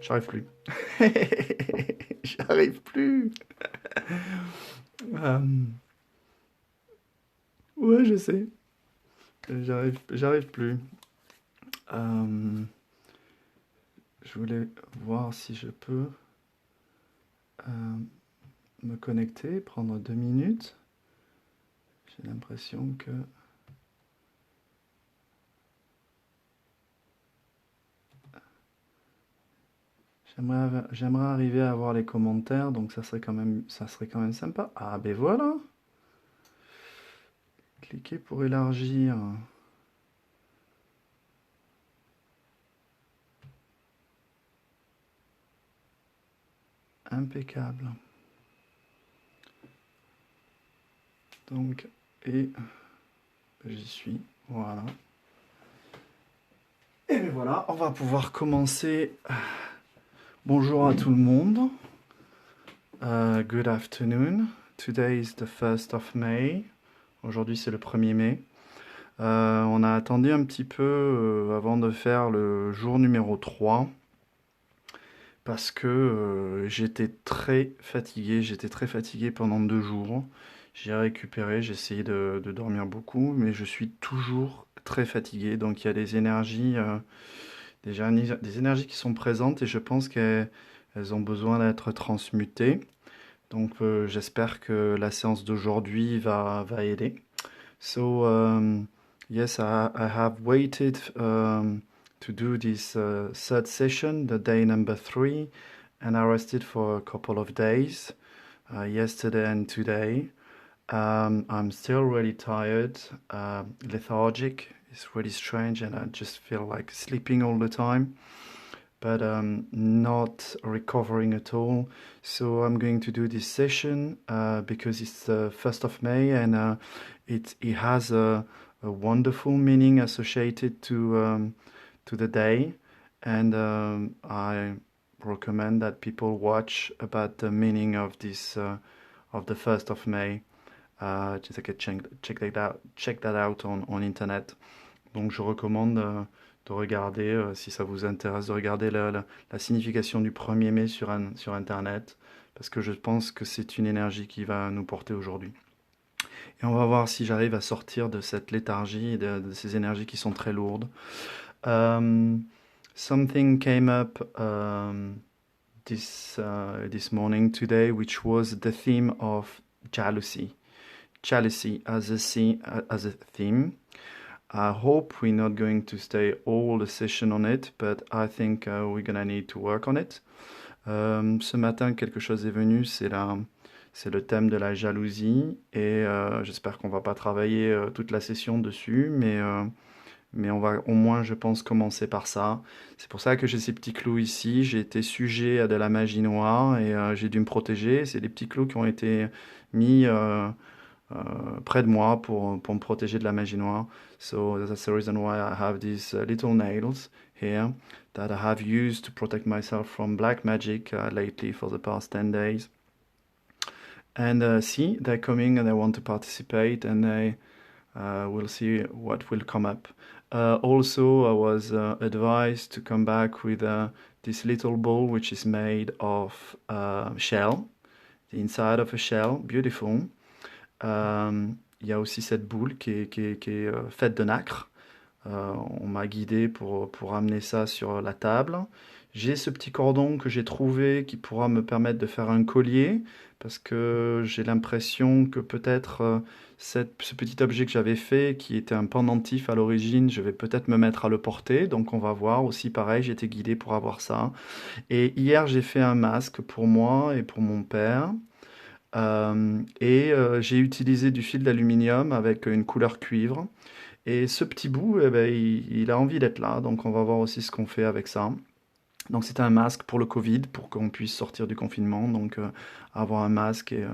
J'arrive plus. J'arrive plus. Euh, ouais, je sais. J'arrive plus. Euh, je voulais voir si je peux euh, me connecter, prendre 2 minutes. J'ai l'impression que j'aimerais arriver à voir les commentaires, donc ça serait quand même sympa. Ah ben voilà. Cliquez pour élargir. Impeccable. Donc, et j'y suis. Voilà. Et bien voilà, on va pouvoir commencer. Bonjour à tout le monde. Good afternoon. Today is the 1st of May. Aujourd'hui, c'est le 1er mai. On a attendu un petit peu avant de faire le jour numéro 3 parce que j'étais très fatigué. J'étais très fatigué pendant 2 jours. J'ai récupéré, j'ai essayé de dormir beaucoup, mais je suis toujours très fatigué. Donc il y a des énergies qui sont présentes et je pense qu'elles ont besoin d'être transmutées. Donc j'espère que la séance d'aujourd'hui va aider. So yes, I have waited to do this third session, the day number 3, and I rested for a couple of days, yesterday and today. I'm still really tired, lethargic. It's really strange, and I just feel like sleeping all the time, but not recovering at all. So I'm going to do this session because it's the 1st of May, and it has a wonderful meaning associated to the day, and I recommend that people watch about the meaning of this of the 1st of May. Just like check that out on internet. Donc je recommande de regarder, si ça vous intéresse, de regarder la signification du 1er mai sur internet, parce que je pense que c'est une énergie qui va nous porter aujourd'hui. Et on va voir si j'arrive à sortir de cette léthargie et de ces énergies qui sont très lourdes. Something came up this morning today, which was the theme of jealousy. Jealousy as a theme. I hope we're not going to stay all the session on it, but I think we're gonna need to work on it. Ce matin, quelque chose est venu, c'est le thème de la jalousie, et j'espère qu'on va pas travailler toute la session dessus, mais on va au moins, je pense, commencer par ça. C'est pour ça que j'ai ces petits clous ici. J'ai été sujet à de la magie noire et j'ai dû me protéger. C'est des petits clous qui ont été mis près de moi pour me protéger de la magie noire. So that's the reason why I have these little nails here that I have used to protect myself from black magic lately for the past 10 days. And see, they're coming and they want to participate, and we'll see what will come up. Also, I was advised to come back with this little ball which is made of shell, the inside of a shell, beautiful. Il y a aussi cette boule qui est faite de nacre. On m'a guidé pour amener ça sur la table. J'ai ce petit cordon que j'ai trouvé qui pourra me permettre de faire un collier, parce que j'ai l'impression que peut-être ce petit objet que j'avais fait, qui était un pendentif à l'origine, je vais peut-être me mettre à le porter. Donc on va voir aussi, pareil, j'ai été guidé pour avoir ça. Et hier, j'ai fait un masque pour moi et pour mon père. J'ai utilisé du fil d'aluminium avec une couleur cuivre. Et ce petit bout, eh ben, il a envie d'être là, donc on va voir aussi ce qu'on fait avec ça. Donc c'est un masque pour le Covid, pour qu'on puisse sortir du confinement, donc avoir un masque et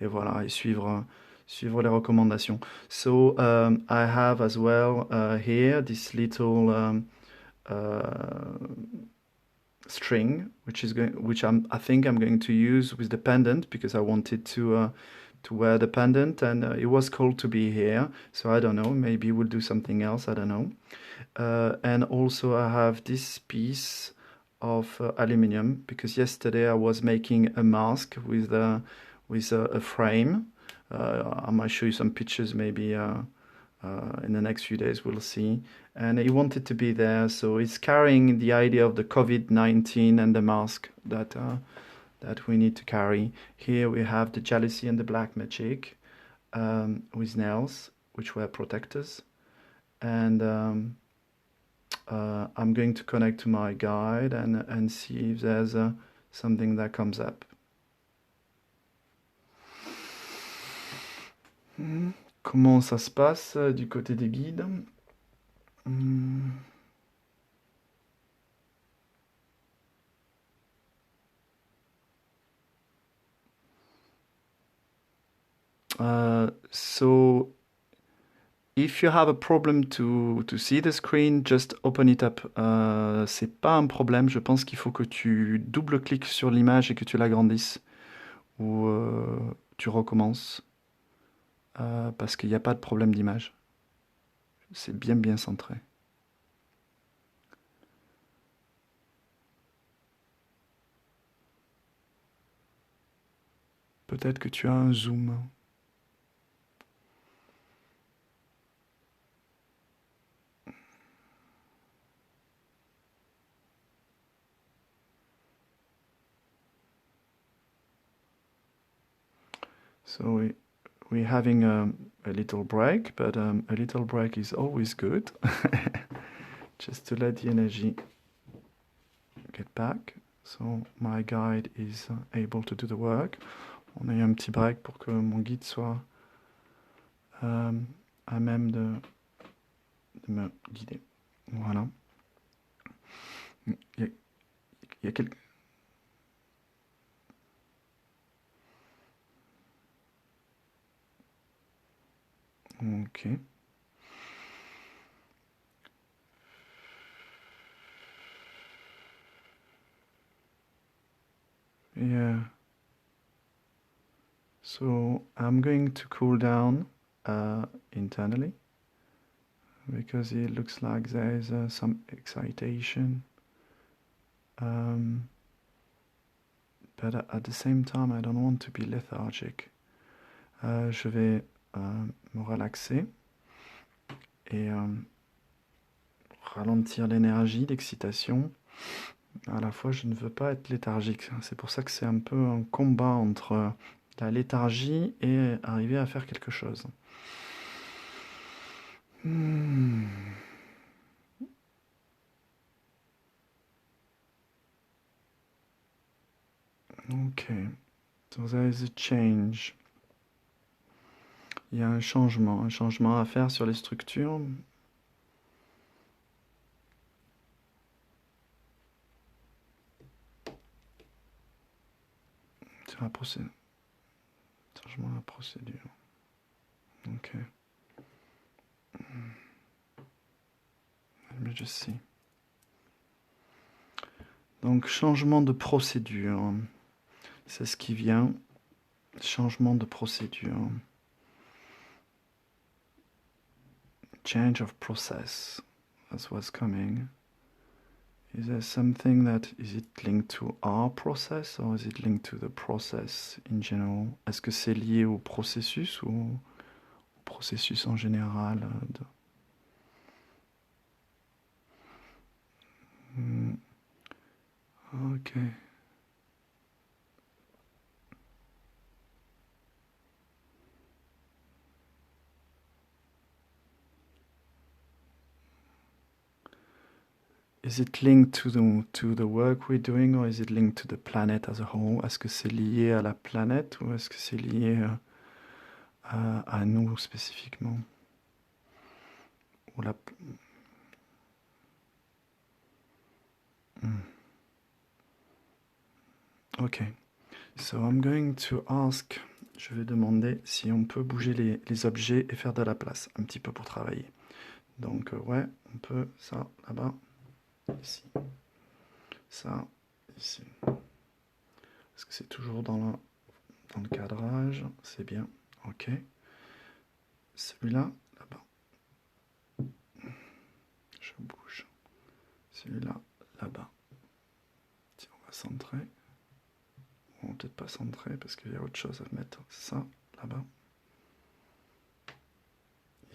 voilà, et suivre les recommandations. So I have as well here this little string, I think I'm going to use with the pendant, because I wanted to wear the pendant, and it was called to be here. So I don't know, maybe we'll do something else. I don't know. And also I have this piece of aluminium, because yesterday I was making a mask with a frame. I might show you some pictures maybe in the next few days, we'll see. And he wanted to be there, so he's carrying the idea of the COVID-19 and the mask that we need to carry. Here we have the Jealousy and the Black Magic with nails, which were protectors. And I'm going to connect to my guide and see if there's something that comes up. Comment ça se passe du côté des guides? So if you have a problem to see the screen, just open it up. C'est pas un problème, je pense qu'il faut que tu double-cliques sur l'image et que tu l'agrandisses. Ou tu recommences. Parce qu'il n'y a pas de problème d'image. C'est bien centré. Peut-être que tu as un zoom. So we're having a little break, but a little break is always good. Just to let the energy get back. So my guide is able to do the work. On a eu un petit break pour que mon guide soit à même de me guider. Voilà. Il y a quelques... Ok. Yeah. So I'm going to cool down internally because it looks like there is some excitation. But at the same time, I don't want to be lethargic. Je vais me relaxer et ralentir l'énergie, l'excitation. À la fois, je ne veux pas être léthargique. C'est pour ça que c'est un peu un combat entre la léthargie et arriver à faire quelque chose. Ok. So there is a change. Il y a un changement à faire sur les structures. Sur la procédure. Changement à la procédure. Ok. Let me just see. Donc, changement de procédure. C'est ce qui vient. Changement de procédure. Change of process. That's what's coming. Is there something that, is it linked to our process or is it linked to the process in general? Est-ce que c'est lié au processus ou au processus en général Ok. Is it linked to the work we're doing or is it linked to the planet as a whole? Est-ce que c'est lié à la planète ou est-ce que c'est lié à nous spécifiquement? Ou la... Ok. So I'm going to ask, je vais demander si on peut bouger les objets et faire de la place, un petit peu pour travailler. Donc ouais, on peut, ça, là-bas, ici. Ça, ici. Est-ce que c'est toujours dans le cadrage? C'est bien, ok. Celui-là, là-bas. Je bouge. Celui-là, là-bas. centré. Bon, peut-être pas centré parce qu'il y a autre chose à mettre. Ça, là-bas.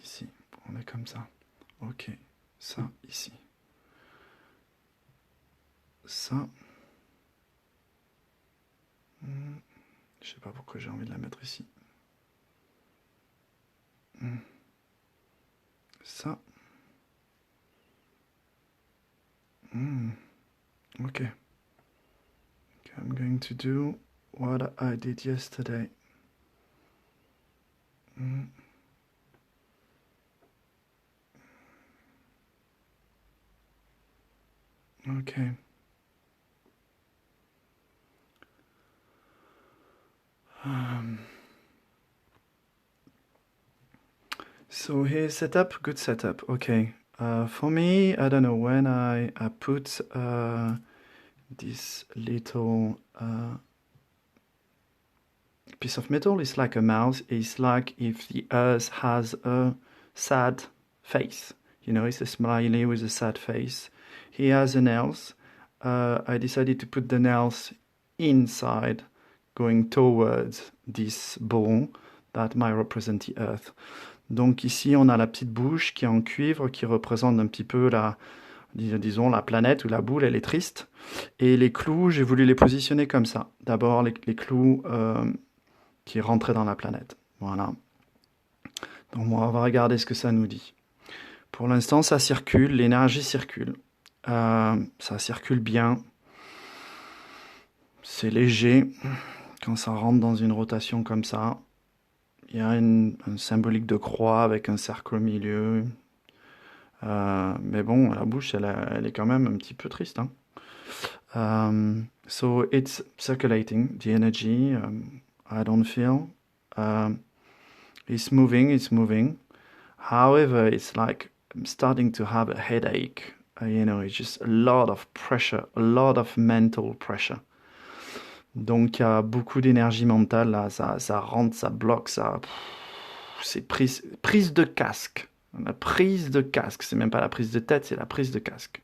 Ici, on est comme ça. Ok, ça, ici. Ça. Je sais pas pourquoi j'ai envie de la mettre ici. Ça. Ok. I'm going to do what I did yesterday. Okay. So here's setup, good setup. Okay. For me, I don't know, when I put this little piece of metal, it's like a mouse. It's like if the earth has a sad face. You know, it's a smiley with a sad face. He has the nails. I decided to put the nails inside, going towards this ball that might represent the earth. Donc ici, on a la petite bouche qui est en cuivre, qui représente un petit peu disons, la planète ou la boule, elle est triste. Et les clous, j'ai voulu les positionner comme ça. D'abord, les clous qui rentraient dans la planète. Voilà. Donc on va regarder ce que ça nous dit. Pour l'instant, ça circule, l'énergie circule. Ça circule bien. C'est léger. Quand ça rentre dans une rotation comme ça, il y a un symbolique de croix avec un cercle au milieu. Mais bon, la bouche, elle est quand même un petit peu triste. Hein. So it's circulating, the energy. I don't feel. It's moving, it's moving. However, it's like I'm starting to have a headache. You know, it's just a lot of pressure, a lot of mental pressure. Donc, il y a beaucoup d'énergie mentale, là, ça rentre, ça bloque, ça... C'est prise de casque. La prise de casque, c'est même pas la prise de tête, c'est la prise de casque.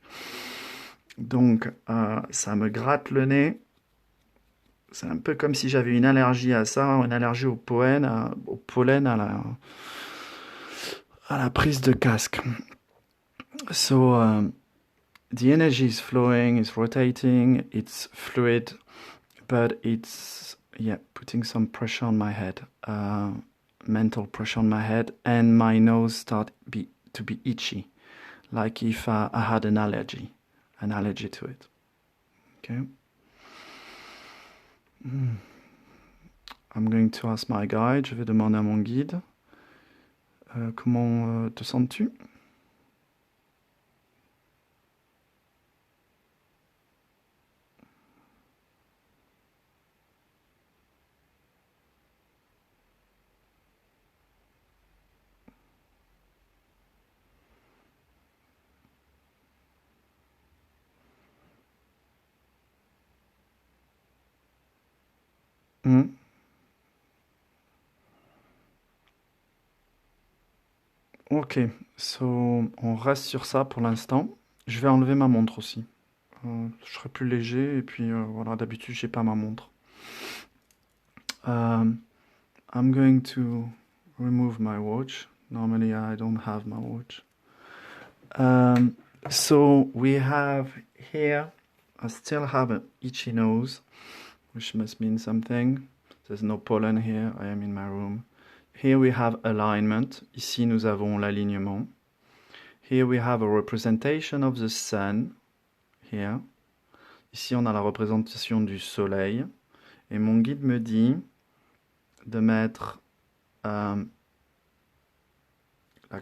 Donc, ça me gratte le nez. C'est un peu comme si j'avais une allergie à ça, une allergie au pollen, à la prise de casque. So, the energy is flowing, it's rotating, it's fluid, but it's, putting some pressure on my head, mental pressure on my head, and my nose start to be itchy, like if I had an allergy to it. Okay. I'm going to ask my guide. Je vais demander à mon guide. Comment te sens-tu? Ok, so on reste sur ça pour l'instant. Je vais enlever ma montre aussi. Je serai plus léger et puis voilà, d'habitude j'ai pas ma montre. I'm going to remove my watch. Normally I don't have my watch. So we have here, I still have an itchy nose, which must mean something. There's no pollen here, I am in my room. Here we have alignment. Ici nous avons l'alignement. Here we have a representation of the sun. Here. Ici on a la représentation du soleil. Et mon guide me dit de mettre la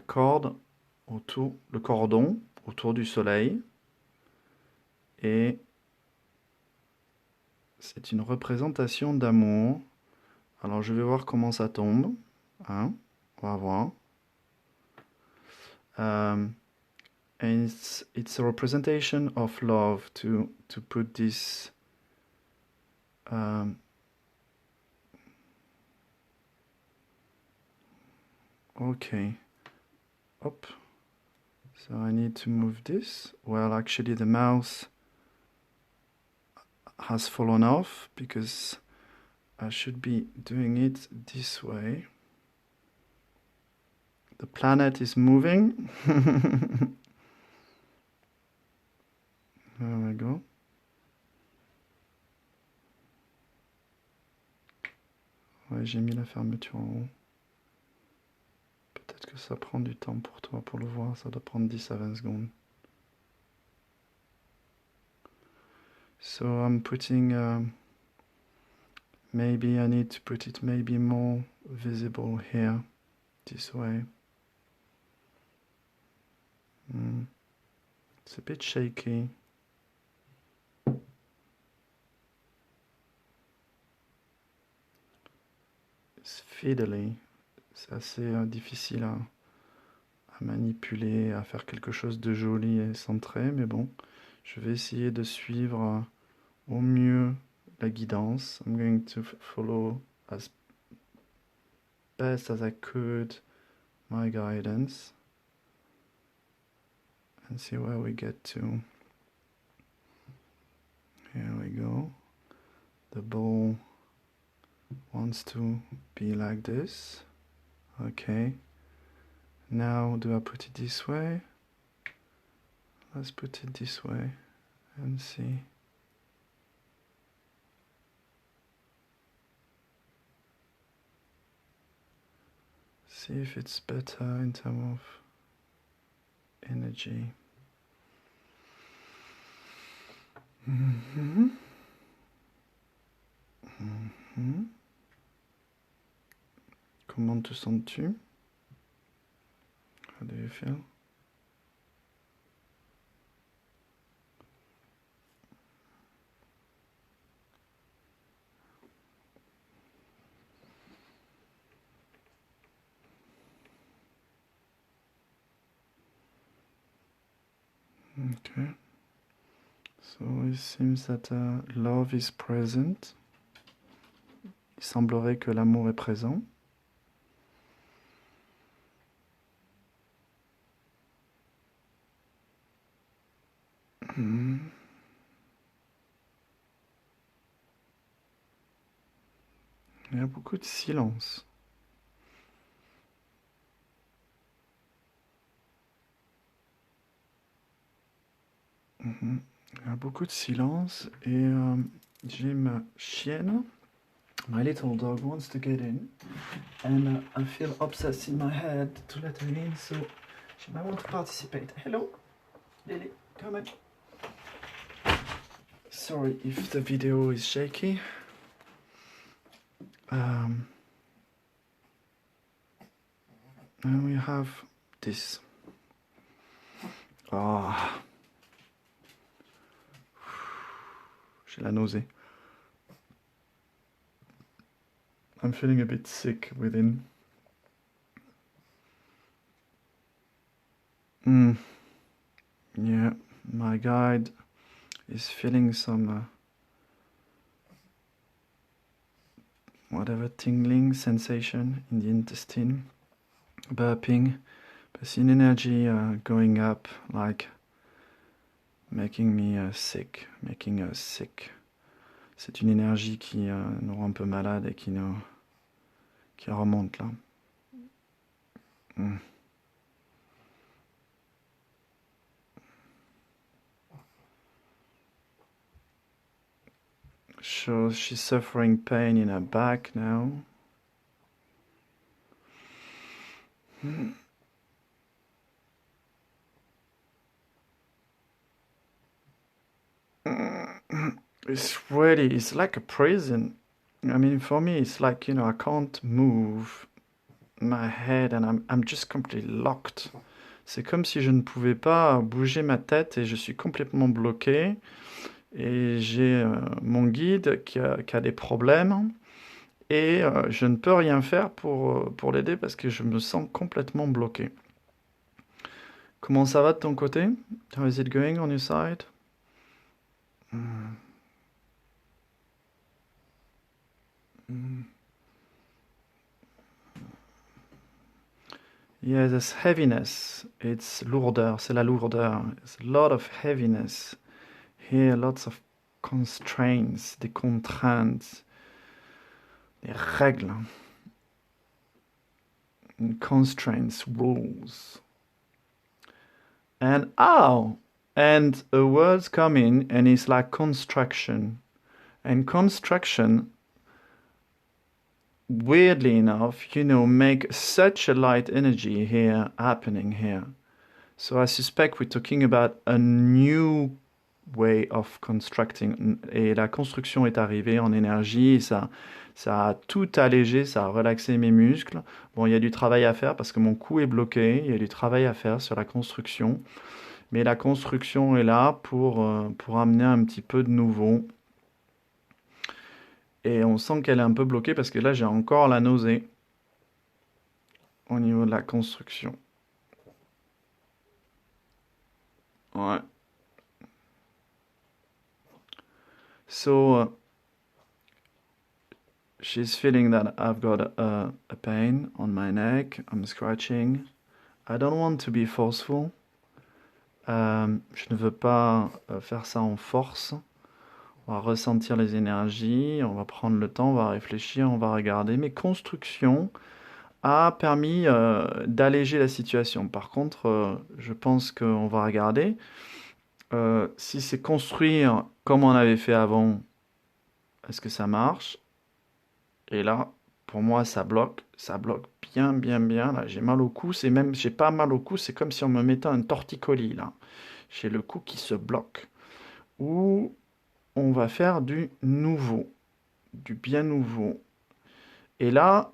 corde le cordon autour du soleil. Et c'est une représentation d'amour. Alors je vais voir comment ça tombe. Hein? On va voir. And it's a representation of love to put this okay. Hop. So I need to move this. Well, actually the mouse has fallen off because I should be doing it this way. The planet is moving. There we go. Ouais, j'ai mis la fermeture en haut. Peut-être que ça prend du temps pour toi pour le voir. Ça doit prendre 10 à 20 secondes. So I'm putting... maybe I need to put it maybe more visible here. This way. It's a bit shaky. It's fiddly. C'est assez difficile à manipuler, à faire quelque chose de joli et centré, mais bon, je vais essayer de suivre au mieux la guidance. I'm going to follow as best as I could my guidance and see where we get to. Here we go. The ball wants to be like this. Okay. Now, do I put it this way? Let's put it this way and see. See if it's better in terms of energy. Comment te sens-tu? How do you feel? Okay. So it seems that love is present. Il semblerait que l'amour est présent. Il y a beaucoup de silence. Il y a beaucoup de silence et j'ai ma chienne. My little dog wants to get in and I feel obsessed in my head to let her in, so she might want to participate. Hello, Lily, come in. Sorry if the video is shaky. And we have this. Ah, j'ai la nausée. I'm feeling a bit sick within. Yeah, my guide is feeling some whatever tingling sensation in the intestine, burping, but c'est une energy going up, like making me sick, making us sick. C'est une énergie qui nous rend un peu malade et qui remonte là. So she's suffering pain in her back now. It's like a prison. I mean, for me, it's like, I can't move my head and I'm just completely locked. C'est comme si je ne pouvais pas bouger ma tête et je suis complètement bloqué. Et j'ai mon guide qui a des problèmes et je ne peux rien faire pour l'aider parce que je me sens complètement bloqué. Comment ça va de ton côté? How is it going on your side? Yeah, there's heaviness. It's lourdeur, c'est la lourdeur. There's a lot of heaviness. Here, lots of constraints, des contraintes, des règles. Constraints, rules. And and a word come in and it's like construction. And construction, weirdly enough, make such a light energy here happening here. So I suspect we're talking about a new way of constructing. Et la construction est arrivée en énergie, et ça a tout allégé, ça a relaxé mes muscles. Bon, il y a du travail à faire parce que mon cou est bloqué, il y a du travail à faire sur la construction. Mais la construction est là pour amener un petit peu de nouveau. Et on sent qu'elle est un peu bloquée parce que là, j'ai encore la nausée au niveau de la construction. Ouais. So, she's feeling that I've got a pain on my neck. I'm scratching. I don't want to be forceful. Je ne veux pas faire ça en force. On va ressentir les énergies, on va prendre le temps, on va réfléchir, on va regarder. Mais construction a permis d'alléger la situation. Par contre, je pense qu'on va regarder. Si c'est construire comme on avait fait avant, est-ce que ça marche? Et là, pour moi, ça bloque bien, bien, bien. Là, j'ai mal au cou. J'ai pas mal au cou, c'est comme si on me mettait un torticolis là. J'ai le cou qui se bloque. Ou on va faire du nouveau, du bien nouveau. Et là,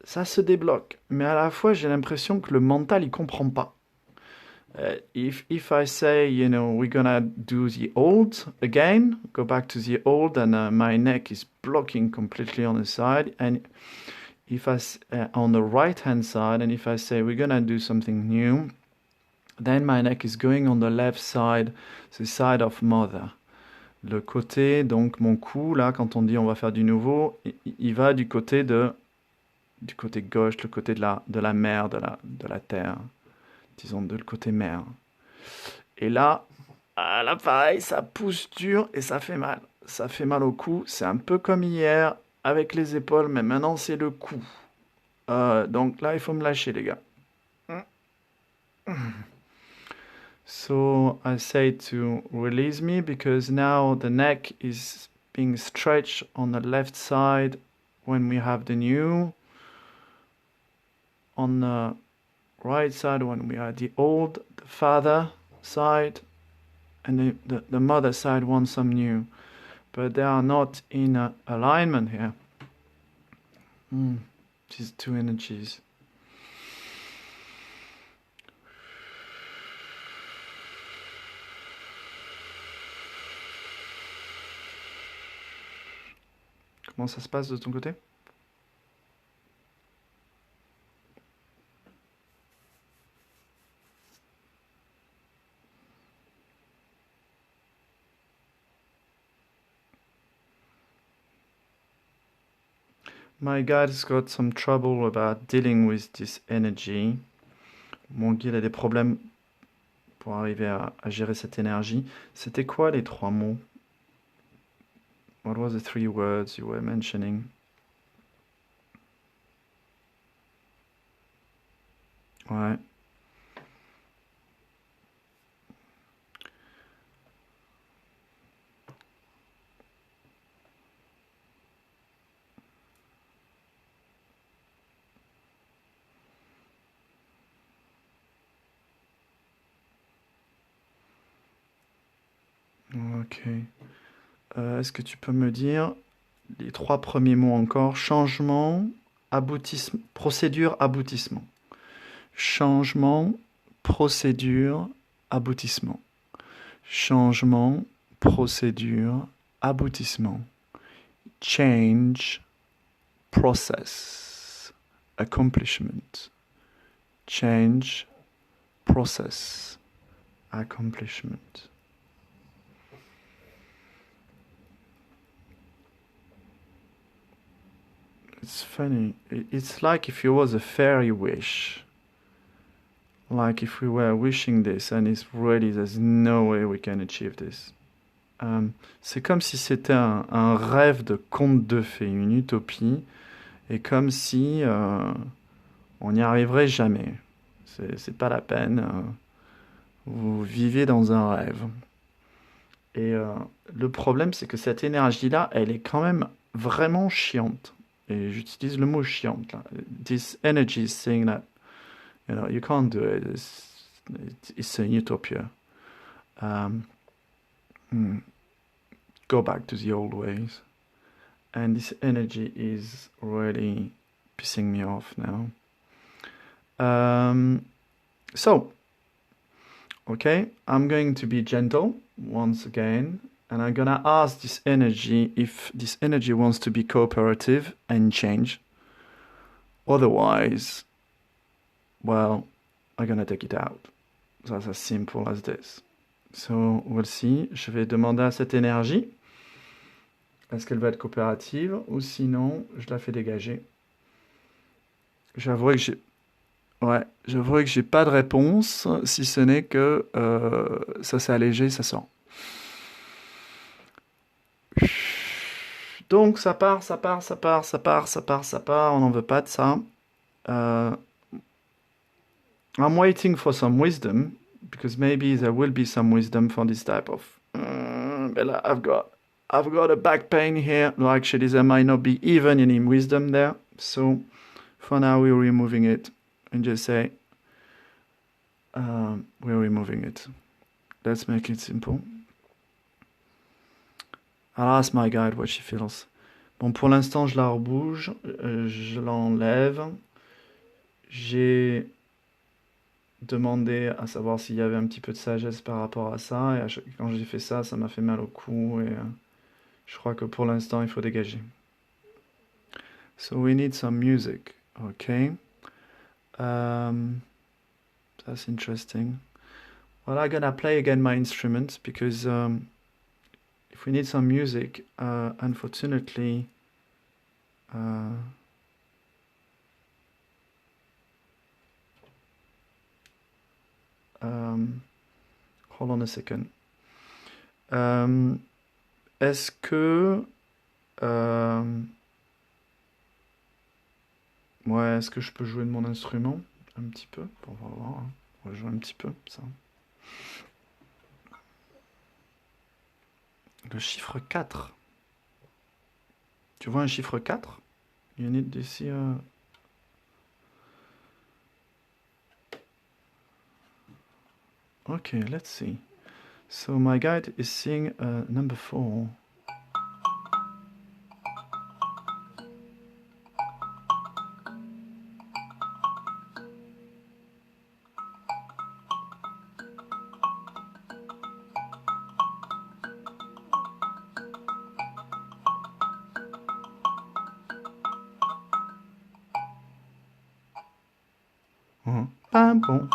ça se débloque. Mais à la fois, j'ai l'impression que le mental, il comprend pas. If I say, we're gonna do the old again, go back to the old, and my neck is blocking completely on the side, and if on the right hand side, and if I say we're gonna do something new, then my neck is going on the left side, the side of mother. Le côté, donc mon cou, là, quand on dit on va faire du nouveau, il va du côté gauche, le côté de la mer, de la terre. Disons le côté mer. Et là, pareil, ça pousse dur et ça fait mal. Ça fait mal au cou. C'est un peu comme hier avec les épaules, mais maintenant c'est le cou. Donc là, il faut me lâcher, les gars. So I say to release me because now the neck is being stretched on the left side when we have the new. On the right side when we are the old, the father side, and the mother side wants some new. But they are not in alignment here. These two energies. Comment ça se passe de ton côté? My guide's got some trouble about dealing with this energy. Mon guide a des problèmes pour arriver à gérer cette énergie. C'était quoi les 3 mots? What was the 3 words you were mentioning? Ouais. Ok. Est-ce que tu peux me dire les 3 premiers mots encore? Changement, aboutissement, procédure, aboutissement. Changement, procédure, aboutissement. Changement, procédure, aboutissement. Change, process, accomplishment. Change, process, accomplishment. It's funny. It's like if it was a fairy wish. Like if we were wishing this and it's really, there's no way we can achieve this. Euh, c'est comme si c'était un rêve de conte de fées, une utopie, et comme si on n'y arriverait jamais. C'est pas la peine. Vous vivez dans un rêve. Et le problème, c'est que cette énergie-là, elle est quand même vraiment chiante. Et j'utilise le mot chiante là. This energy is saying that you can't do it. It's a utopia. Um, mm, Go back to the old ways. And this energy is really pissing me off now. Um, so, okay, I'm going to be gentle once again, and I'm gonna ask this energy if this energy wants to be cooperative and change. Otherwise, well, I'm gonna take it out. That's as simple as this. So, we'll see. Je vais demander à cette énergie, est-ce qu'elle va être coopérative, ou sinon, je la fais dégager. J'avoue que j'ai Ouais, j'avoue que j'ai pas de réponse, si ce n'est que ça s'est allégé, ça sort. Donc ça part, ça part, ça part, ça part, ça part, ça part, on n'en veut pas de ça. Uh, I'm waiting for some wisdom, because maybe there will be some wisdom for this type of... but I've got a back pain here, no, actually there might not be even any wisdom there, so for now we're removing it, and just say, we're removing it. Let's make it simple. I'll ask my guide what she feels. Bon, pour l'instant, je la rebouge, je l'enlève. J'ai demandé à savoir s'il y avait un petit peu de sagesse par rapport à ça, et quand j'ai fait ça, ça m'a fait mal au cou, et je crois que pour l'instant, il faut dégager. So we need some music, okay? That's interesting. Well, I'm gonna play again my instrument, because if we need some music, unfortunately, hold on a second. Est-ce que ouais, est-ce que je peux jouer de mon instrument un petit peu? Bon, on va voir, hein. On va jouer un petit peu, ça. Le chiffre 4. Tu vois un chiffre 4? You need to see Okay, let's see. So my guide is seeing number 4. Bam, bon.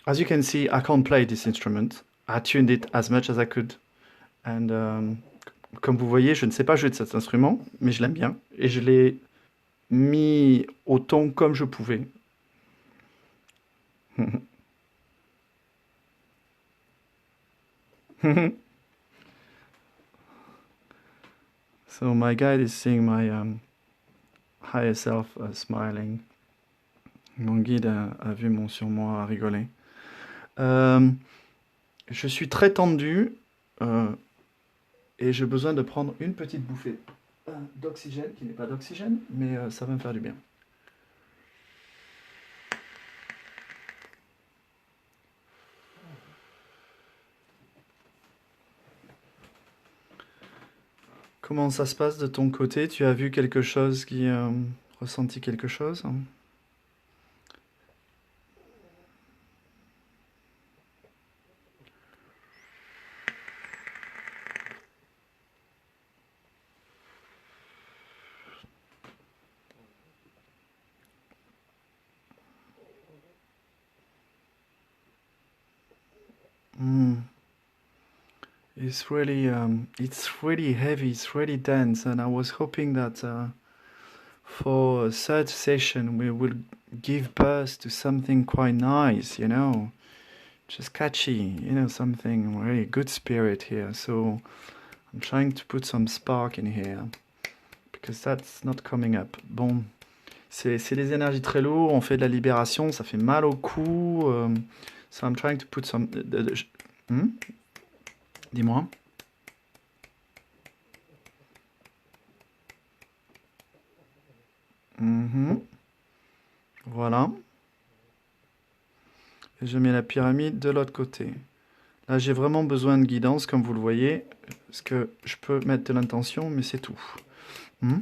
As you can see, I can't play this instrument. I tuned it as much as I could. And comme vous voyez, je ne sais pas jouer de cet instrument, mais je l'aime bien. Et je l'ai mis au ton comme je pouvais. So my guide is seeing my higher self smiling. Mon guide a vu mon surmoi rigoler. Je suis très tendu et j'ai besoin de prendre une petite bouffée d'oxygène, qui n'est pas d'oxygène, mais ça va me faire du bien. Comment ça se passe de ton côté? Tu as vu quelque chose qui... ressenti quelque chose? Mm. It's really heavy, it's really dense, and I was hoping that for a third session we will give birth to something quite nice, just catchy, something really good spirit here. So I'm trying to put some spark in here because that's not coming up. Bon, c'est des énergies très lourdes, on fait de la libération, ça fait mal au cou. So I'm trying to put some. Hmm? Dis-moi. Mhm. Voilà. Et je mets la pyramide de l'autre côté. Là, j'ai vraiment besoin de guidance, comme vous le voyez, parce que je peux mettre de l'intention, mais c'est tout. Hmm?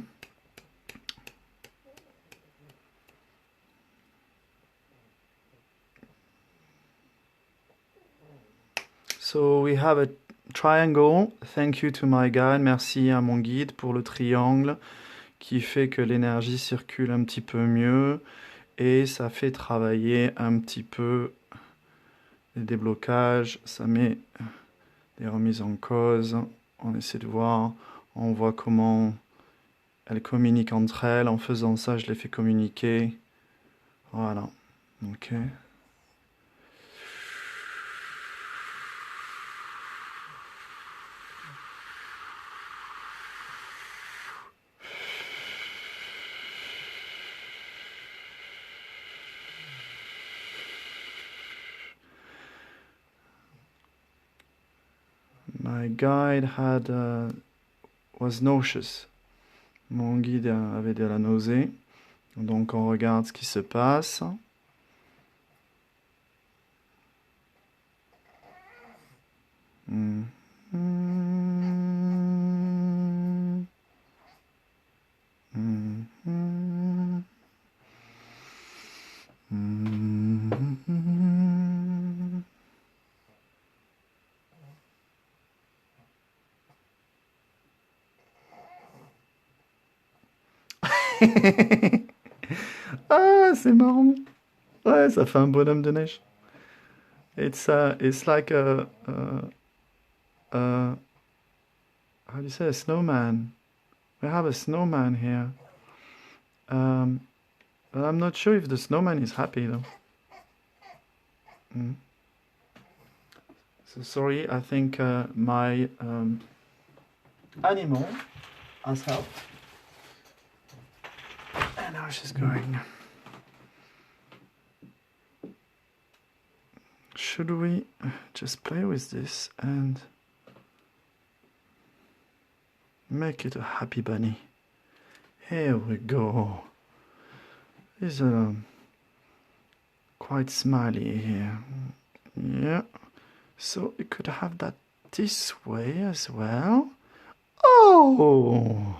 So we have a triangle. Thank you to my guide. Merci à mon guide pour le triangle qui fait que l'énergie circule un petit peu mieux et ça fait travailler un petit peu les déblocages. Ça met des remises en cause. On essaie de voir. On voit comment elles communiquent entre elles. En faisant ça, je les fais communiquer. Voilà. Ok. My guide was nauseous. Mon guide avait de la nausée. Donc on regarde ce qui se passe. Mm. Mm. Mm. Mm. Mm. Ah, c'est marrant. Ouais, ça fait un bonhomme de neige. It's like a how do you say a snowman? We have a snowman here. Um, but I'm not sure if the snowman is happy though. Mm. So sorry, I think my animal has helped. And now she's going. Should we just play with this and make it a happy bunny? Here we go. He's quite smiley here. Yeah. So we could have that this way as well. Oh!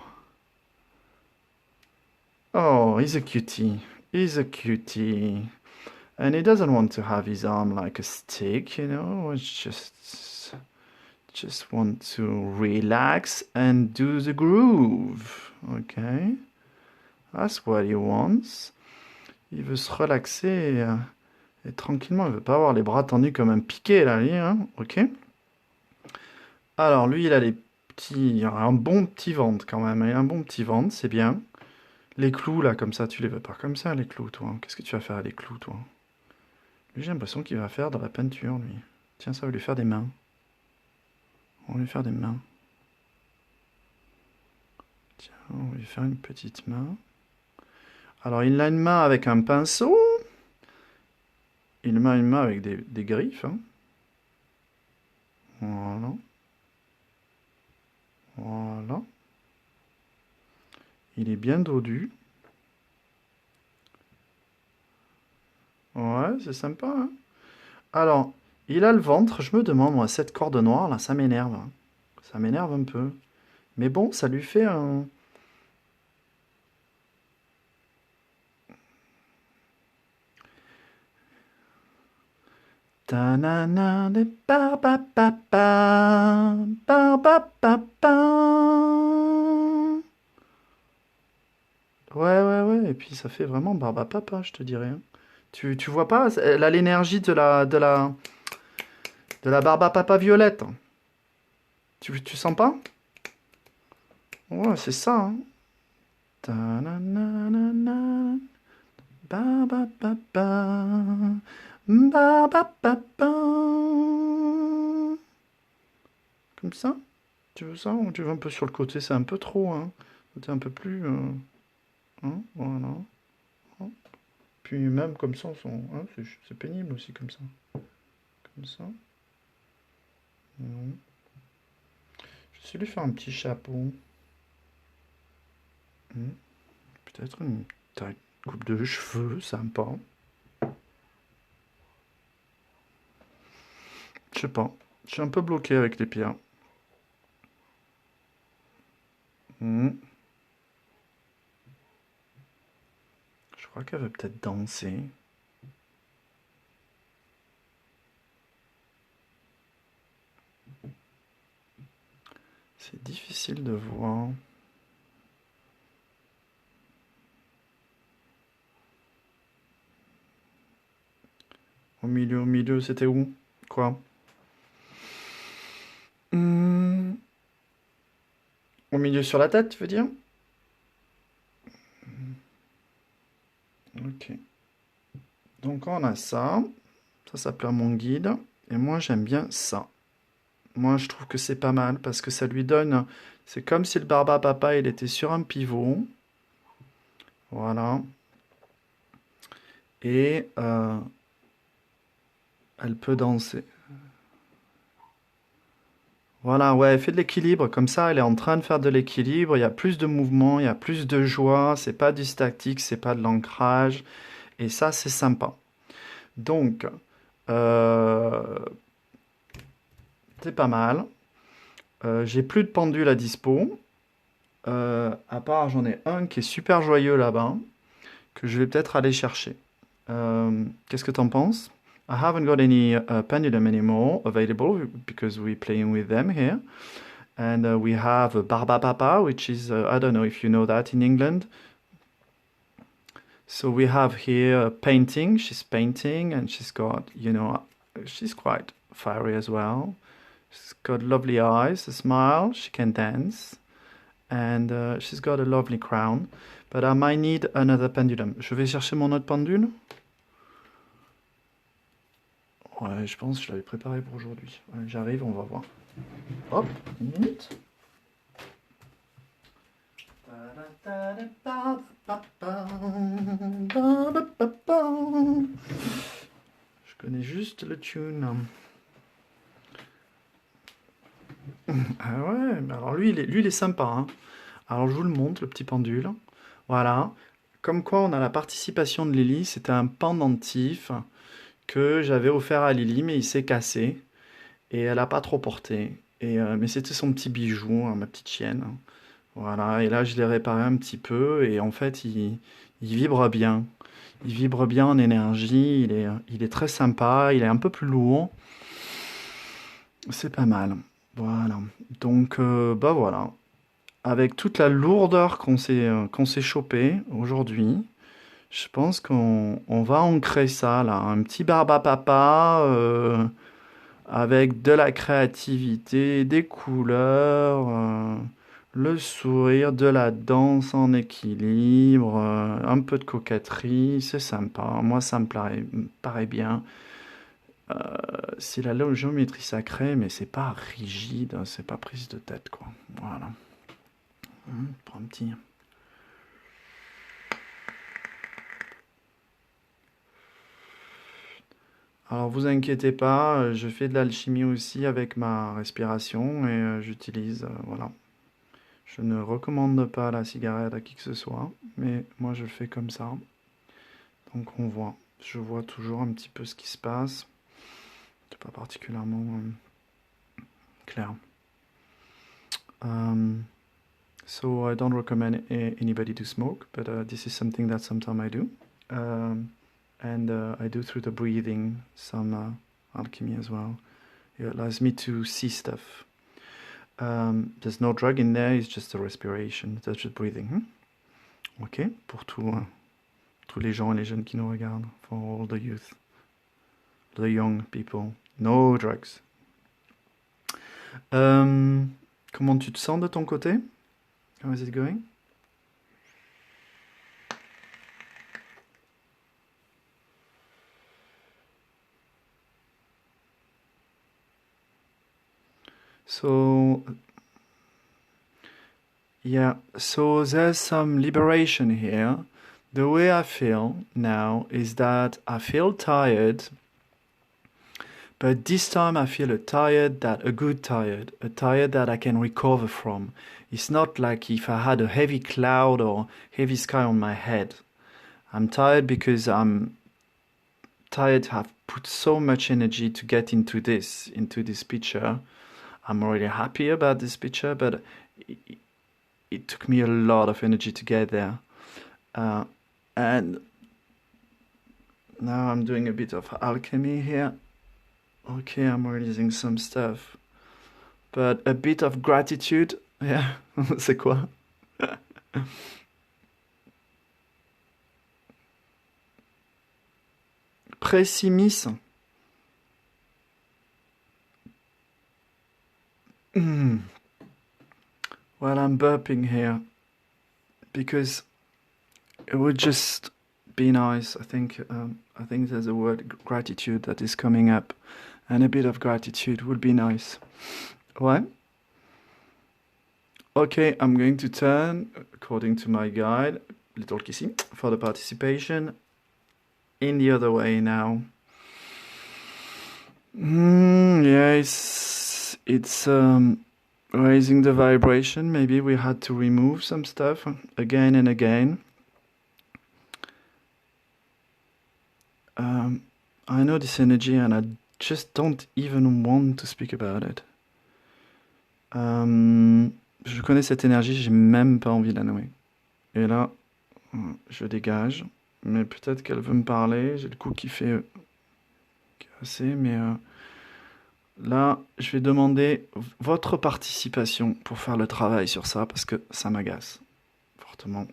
Oh, he's a cutie. He's a cutie. And he doesn't want to have his arm like a stick, It's just want to relax and do the groove. Okay? That's what he wants. Il veut se relaxer et tranquillement. Il veut pas avoir les bras tendus comme un piquet, là, lui, hein? Ok? Alors, lui, il a un bon petit ventre, quand même. Il a un bon petit ventre, c'est bien. Les clous, là, comme ça, tu les veux pas comme ça, les clous, toi. Qu'est-ce que tu vas faire avec les clous, toi? Lui, j'ai l'impression qu'il va faire de la peinture, lui. Tiens, ça va lui faire des mains. On va lui faire des mains. Tiens, on va lui faire une petite main. Alors, il a une main avec un pinceau. Il a une main avec des griffes. Hein. Voilà. Voilà. Il est bien dodu. Ouais, c'est sympa. Hein. Alors, il a le ventre. Je me demande, moi, cette corde noire, là, ça m'énerve. Hein. Ça m'énerve un peu. Mais bon, ça lui fait un... Ta-na-na, de pa-pa-pa-pa, pa-pa-pa-pa. Ouais, ouais, ouais. Et puis ça fait vraiment barbe papa, je te dirais. Hein. Tu vois pas, elle a l'énergie de la De la barbe à papa violette. Tu sens pas? Ouais, c'est ça, hein. Ta-na-na-na-na. Ba ba ba ba. Ba ba ba ba. Comme ça? Tu veux ça ou tu veux un peu sur le côté? C'est un peu trop, hein. Côté un peu plus. Hein, voilà. Hein. Puis même comme ça, hein, c'est pénible aussi comme ça. Comme ça. Non. Je vais essayer de lui faire un petit chapeau. Peut-être une taille, coupe de cheveux, sympa. Je sais pas. Je suis un peu bloqué avec les pierres. Je crois qu'elle veut peut-être danser. C'est difficile de voir. Au milieu, c'était où? Quoi? Hmm, Au milieu sur la tête, tu veux dire? Ok. Donc on a ça. Ça s'appelle mon guide. Et moi j'aime bien ça. Moi je trouve que c'est pas mal parce que ça lui donne... C'est comme si le barba papa il était sur un pivot. Voilà. Et elle peut danser. Voilà, ouais, elle fait de l'équilibre. Comme ça, elle est en train de faire de l'équilibre. Il y a plus de mouvement, il y a plus de joie. C'est pas du statique, c'est pas de l'ancrage. Et ça, c'est sympa. Donc, euh, c'est pas mal. J'ai plus de pendule à dispo. À part, j'en ai un qui est super joyeux là-bas, que je vais peut-être aller chercher. Qu'est-ce que t'en penses? I haven't got any pendulum anymore available because we're playing with them here. And we have a Barba Papa, which is, I don't know if you know that in England. So we have here painting. She's painting and she's got, she's quite fiery as well. She's got lovely eyes, a smile, she can dance. And she's got a lovely crown. But I might need another pendulum. Je vais chercher mon autre pendule. Ouais, je pense que je l'avais préparé pour aujourd'hui. Ouais, j'arrive, on va voir. Hop, une minute. Je connais juste le tune. Ah ouais, mais alors lui, il est sympa, hein. Alors je vous le montre, le petit pendule. Voilà. Comme quoi on a la participation de Lily. C'était un pendentif que j'avais offert à Lily, mais il s'est cassé. Et elle n'a pas trop porté. Mais c'était son petit bijou, hein, ma petite chienne. Voilà, et là je l'ai réparé un petit peu et en fait il vibre bien. Il vibre bien en énergie, il est très sympa, il est un peu plus lourd. C'est pas mal. Voilà. Donc bah voilà. Avec toute la lourdeur qu'on s'est chopé aujourd'hui, je pense qu'on va ancrer ça là. Un petit barba papa avec de la créativité, des couleurs. Le sourire, de la danse en équilibre, un peu de coquetterie, c'est sympa. Moi, ça me paraît bien. C'est la géométrie sacrée, mais c'est pas rigide, hein, c'est pas prise de tête, quoi. Voilà. Prends un petit. Alors, vous inquiétez pas, je fais de l'alchimie aussi avec ma respiration et j'utilise, voilà. Je ne recommande pas la cigarette à qui que ce soit, mais moi je le fais comme ça. Donc on voit, je vois toujours un petit peu ce qui se passe. C'est pas particulièrement clair. So I don't recommend anybody to smoke, but this is something that sometimes I do. And I do through the breathing some alchemy as well. It allows me to see stuff. There's no drug in there, it's just a respiration, that's just breathing. Ok, pour tous les gens et les jeunes qui nous regardent, for all the youth, the young people, no drugs, Comment tu te sens de ton côté? How is it going? So, yeah, so there's some liberation here. The way I feel now is that I feel tired, but this time I feel a good tired, a tired that I can recover from. It's not like if I had a heavy cloud or heavy sky on my head. I'm tired because I'm tired. I've put so much energy to get into this picture. I'm really happy about this picture, but it, it took me a lot of energy to get there. Uh, and now I'm doing a bit of alchemy here. Okay, I'm releasing some stuff. But a bit of gratitude. Yeah, c'est quoi? Pessimisme. Mm. Well, I'm burping here because it would just be nice. I think there's a word gratitude that is coming up, and a bit of gratitude would be nice. What? Okay, I'm going to turn according to my guide, little kissy, for the participation in the other way now. Yeah, it's raising the vibration. Maybe we had to remove some stuff again and again. I know this energy and I just don't even want to speak about it. Je connais cette énergie, j'ai même pas envie de la nommer. Et là, je dégage. Mais peut-être qu'elle veut me parler. J'ai le cou qui fait assez, mais là, je vais demander votre participation pour faire le travail sur ça parce que ça m'agace fortement.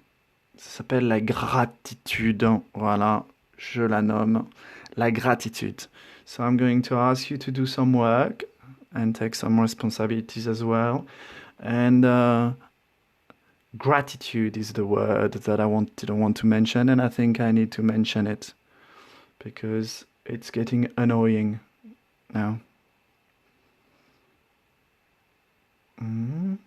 Ça s'appelle la gratitude. Voilà, je la nomme la gratitude. So I'm going to ask you to do some work and take some responsibilities as well. And gratitude is the word that I want to mention, and I think I need to mention it because it's getting annoying now. Mm.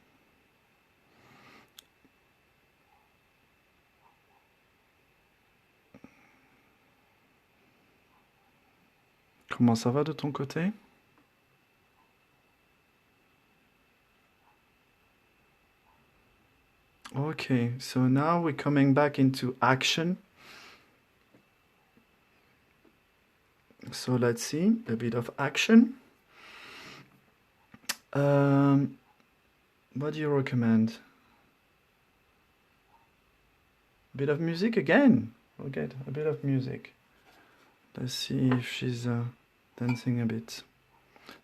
Comment ça va de ton côté? Okay, so now we're coming back into action. So let's see, a bit of action. What do you recommend? A bit of music again? We'll get a bit of music. Let's see if she's dancing a bit.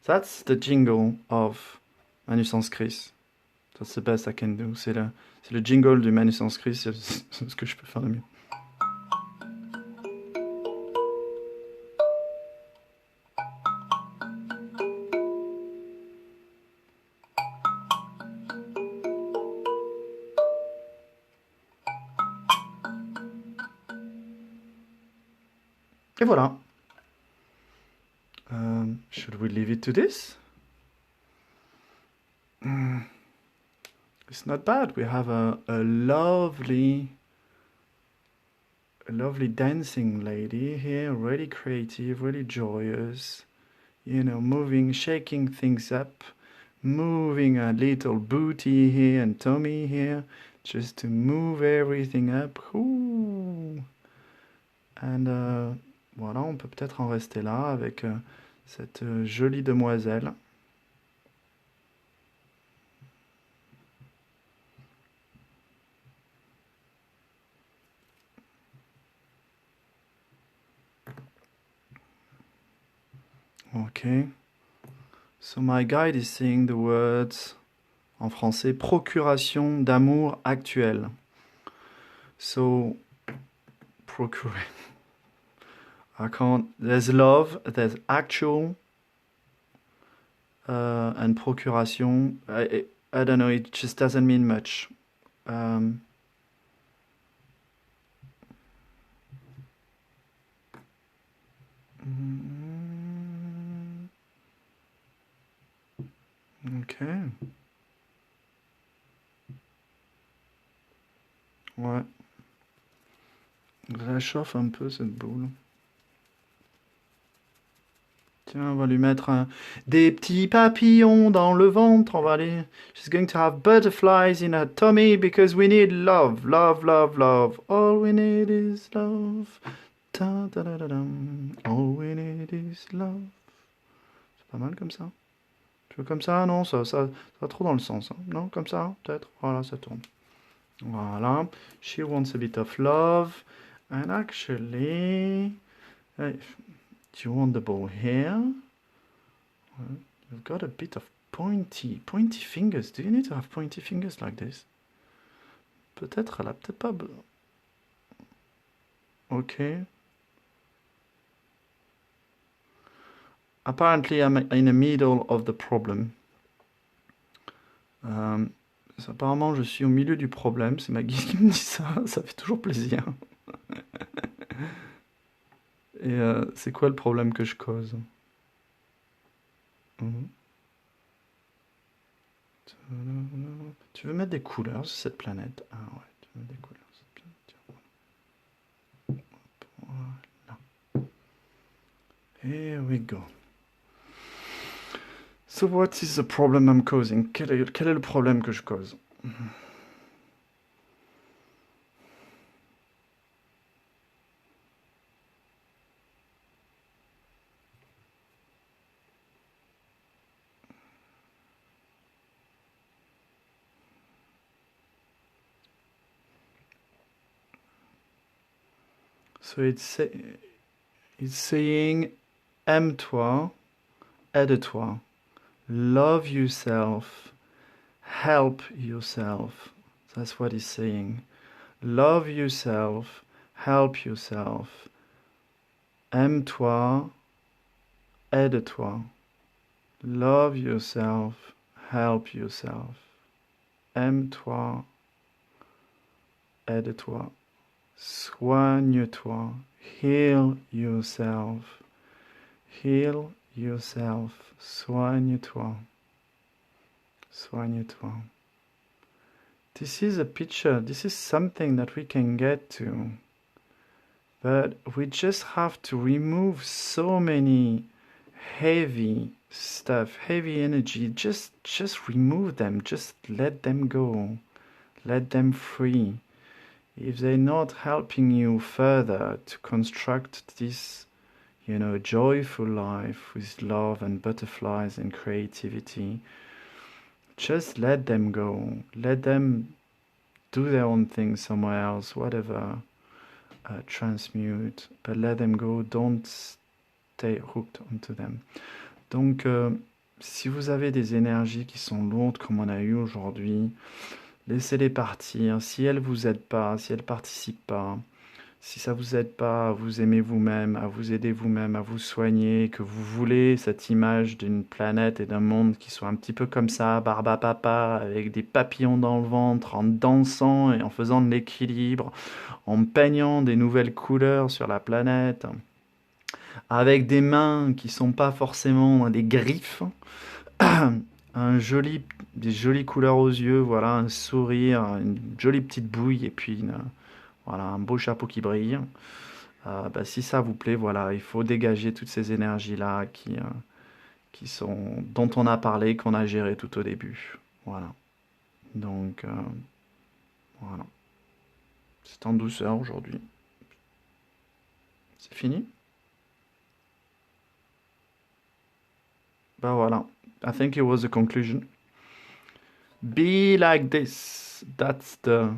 That's the jingle of Manusens Chris. That's the best I can do. C'est le jingle du Manusens Chris, c'est ce que je peux faire de mieux. Et voilà. Should we leave it to this? It's not bad. We have a lovely dancing lady here, really creative, really joyous, you know, moving, shaking things up, moving a little booty here and tummy here, just to move everything up. Ooh. And voilà, on peut peut-être en rester là avec cette jolie demoiselle. Okay. So my guide is saying the words en français procuration d'amour actuel. So procure. I can't. There's love. There's actual. and procuration. I don't know, it just doesn't mean much. Um, mm, ok. Ouais. Je la chauffe un peu cette boule. Tiens, on va lui mettre des petits papillons dans le ventre. On va aller. She's going to have butterflies in her tummy because we need love, love, love, love. All we need is love. Da, da, da, da, dum. All we need is love. C'est pas mal comme ça. Tu veux comme ça? Non, ça va trop dans le sens, hein. Non, comme ça, peut-être. Voilà, ça tourne. Voilà. She wants a bit of love. And actually, do you want the ball here? You've got a bit of pointy fingers. Do you need to have pointy fingers like this? Peut-être, elle a peut-être pas... Okay. Apparently, I'm in the middle of the problem. Apparemment, je suis au milieu du problème. C'est ma guide qui me dit ça. Ça fait toujours plaisir. Et c'est quoi le problème que je cause? Tu veux mettre des couleurs sur cette planète? Ah ouais, tu veux mettre des couleurs sur cette planète. Voilà. Here we go. So what is the problem I'm causing? Quel est le problème que je cause? So it's saying aime-toi, aide-toi, love yourself, help yourself. That's what it's saying. Love yourself, help yourself. Aime-toi, aide-toi. Love yourself, help yourself. Aime-toi, aide-toi. Soigne-toi. Heal yourself. Heal yourself. Soigne-toi. Soigne-toi. This is a picture. This is something that we can get to. But we just have to remove so many heavy stuff, heavy energy. Just remove them. Just let them go. Let them free. If they're not helping you further to construct this, joyful life with love and butterflies and creativity, just let them go. Let them do their own thing somewhere else, whatever, transmute, but let them go. Don't stay hooked onto them. Donc, si vous avez des énergies qui sont lourdes comme on a eu aujourd'hui, laissez-les partir. Si elles vous aident pas, si elles participent pas, si ça vous aide pas à vous aimer vous-même, à vous aider vous-même, à vous soigner, que vous voulez cette image d'une planète et d'un monde qui soit un petit peu comme ça, barbe à papa, avec des papillons dans le ventre, en dansant et en faisant de l'équilibre, en peignant des nouvelles couleurs sur la planète, avec des mains qui sont pas forcément des griffes, des jolies couleurs aux yeux, voilà, un sourire, une jolie petite bouille et puis voilà, un beau chapeau qui brille. Si ça vous plaît, voilà, il faut dégager toutes ces énergies-là dont on a parlé, qu'on a géré tout au début. Voilà. Donc, voilà. C'est en douceur aujourd'hui. C'est fini? Bah voilà. I think it was the conclusion. Be like this. That's the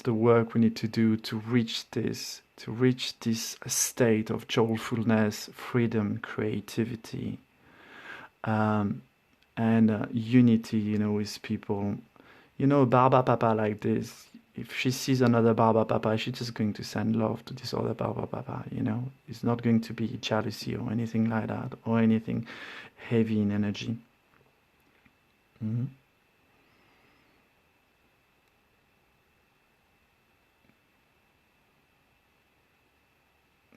work we need to do to reach this state of joyfulness, freedom, creativity, and unity, with people. Barba Papa like this. If she sees another Barba Papa, she's just going to send love to this other Barba Papa, It's not going to be jealousy or anything like that, or anything. heavy in energy. Mhm.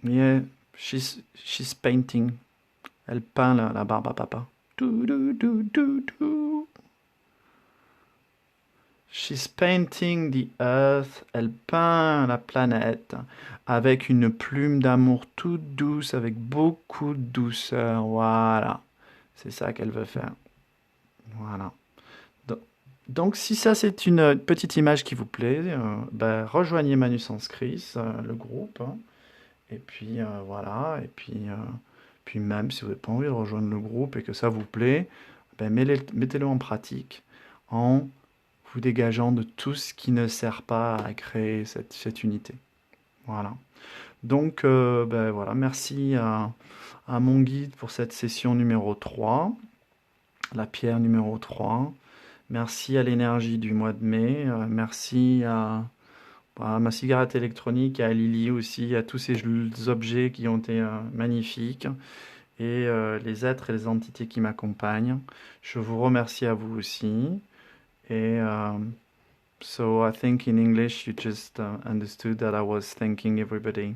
Yeah, she's painting. Elle peint la barbe à papa. Dou, dou, dou, dou, dou. She's painting the earth. Elle peint la planète avec une plume d'amour toute douce, avec beaucoup de douceur. Voilà. C'est ça qu'elle veut faire. Voilà. Do- Donc, si ça c'est une petite image qui vous plaît, ben, rejoignez Manu Sanskrit, le groupe, hein. Et puis voilà. Et puis même si vous n'avez pas envie de rejoindre le groupe et que ça vous plaît, ben, mettez-le en pratique en vous dégageant de tout ce qui ne sert pas à créer cette unité. Voilà. Donc, ben voilà, merci à mon guide pour cette session numéro 3, la pierre numéro 3. Merci à l'énergie du mois de mai. Merci à ma cigarette électronique, à Lily aussi, à tous ces objets qui ont été magnifiques et les êtres et les entités qui m'accompagnent. Je vous remercie à vous aussi. Et so I think in English you just understood that I was thanking everybody.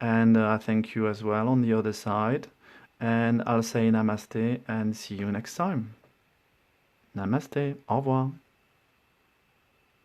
And I thank you as well on the other side. And I'll say namaste and see you next time. Namaste. Au revoir.